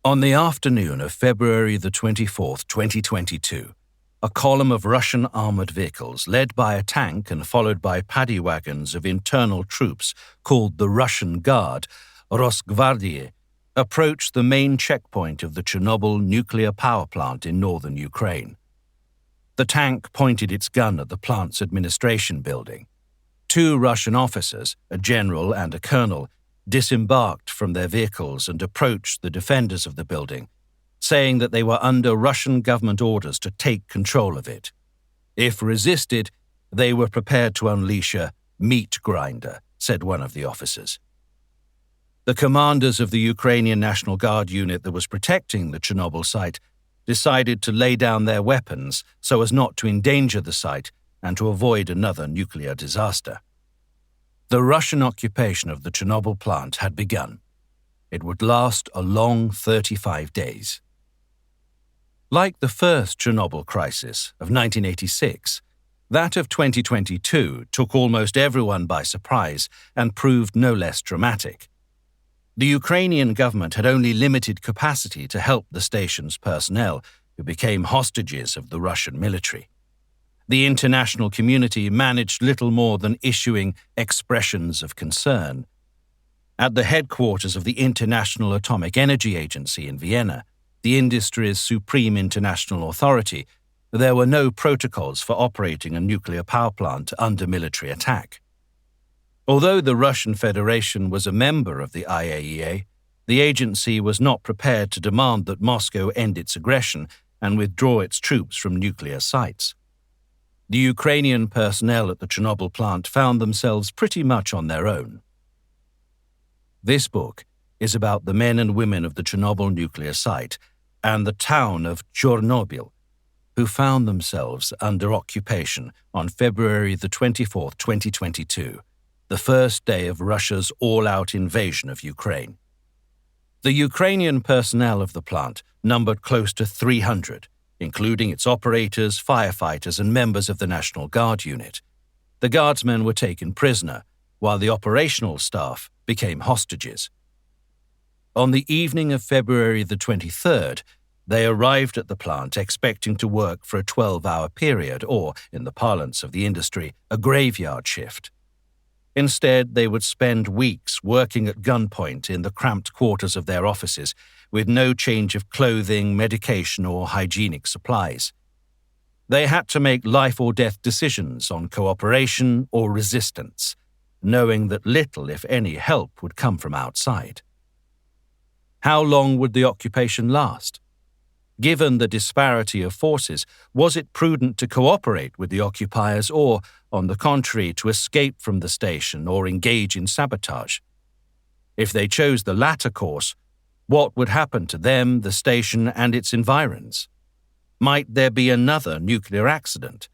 On the afternoon of February the 24th, 2022, a column of Russian armoured vehicles led by a tank and followed by paddy wagons of internal troops called the Russian Guard, Rosgvardie, approached the main checkpoint of the Chernobyl nuclear power plant in northern Ukraine. The tank pointed its gun at the plant's administration building. Two Russian officers, a general and a colonel, disembarked from their vehicles and approached the defenders of the building, saying that they were under Russian government orders to take control of it. If resisted, they were prepared to unleash a meat grinder, said one of the officers. The commanders of the Ukrainian National Guard unit that was protecting the Chernobyl site decided to lay down their weapons so as not to endanger the site and to avoid another nuclear disaster. The Russian occupation of the Chernobyl plant had begun. It would last a long 35 days. Like the first Chernobyl crisis of 1986, that of 2022 took almost everyone by surprise and proved no less dramatic. The Ukrainian government had only limited capacity to help the station's personnel, who became hostages of the Russian military. The international community managed little more than issuing expressions of concern. At the headquarters of the International Atomic Energy Agency in Vienna, the industry's supreme international authority, there were no protocols for operating a nuclear power plant under military attack. Although the Russian Federation was a member of the IAEA, the agency was not prepared to demand that Moscow end its aggression and withdraw its troops from nuclear sites. The Ukrainian personnel at the Chernobyl plant found themselves pretty much on their own. This book is about the men and women of the Chernobyl nuclear site and the town of Chernobyl, who found themselves under occupation on February the 24th, 2022, the first day of Russia's all-out invasion of Ukraine. The Ukrainian personnel of the plant numbered close to 300, including its operators, firefighters, and members of the National Guard unit. The guardsmen were taken prisoner, while the operational staff became hostages. On the evening of February the 23rd, they arrived at the plant expecting to work for a 12-hour period or, in the parlance of the industry, a graveyard shift. Instead, they would spend weeks working at gunpoint in the cramped quarters of their offices, with no change of clothing, medication, or hygienic supplies. They had to make life-or-death decisions on cooperation or resistance, knowing that little, if any, help would come from outside. How long would the occupation last? Given the disparity of forces, was it prudent to cooperate with the occupiers or, on the contrary, to escape from the station or engage in sabotage? If they chose the latter course, what would happen to them, the station, and its environs? Might there be another nuclear accident?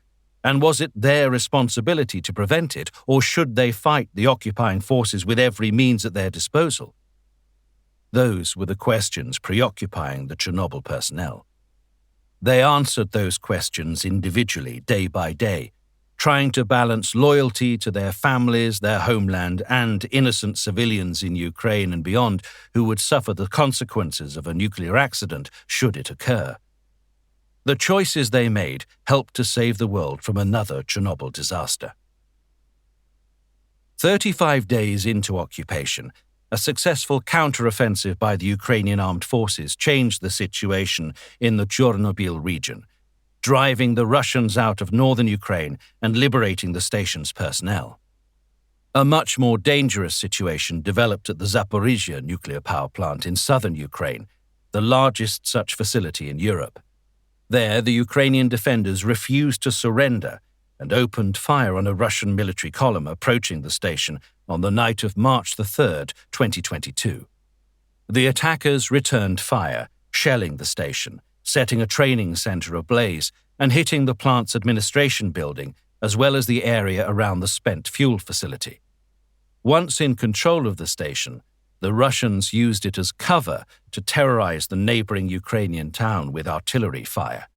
And was it their responsibility to prevent it, or should they fight the occupying forces with every means at their disposal? Those were the questions preoccupying the Chernobyl personnel. They answered those questions individually, day by day, trying to balance loyalty to their families, their homeland, and innocent civilians in Ukraine and beyond who would suffer the consequences of a nuclear accident should it occur. The choices they made helped to save the world from another Chernobyl disaster. 35 days into occupation, a successful counter-offensive by the Ukrainian armed forces changed the situation in the Chernobyl region, driving the Russians out of northern Ukraine and liberating the station's personnel. A much more dangerous situation developed at the Zaporizhzhia nuclear power plant in southern Ukraine, the largest such facility in Europe. There, the Ukrainian defenders refused to surrender and opened fire on a Russian military column approaching the station on the night of March 3, 2022. The attackers returned fire, shelling the station, setting a training center ablaze, and hitting the plant's administration building, as well as the area around the spent fuel facility. Once in control of the station, the Russians used it as cover to terrorize the neighboring Ukrainian town with artillery fire.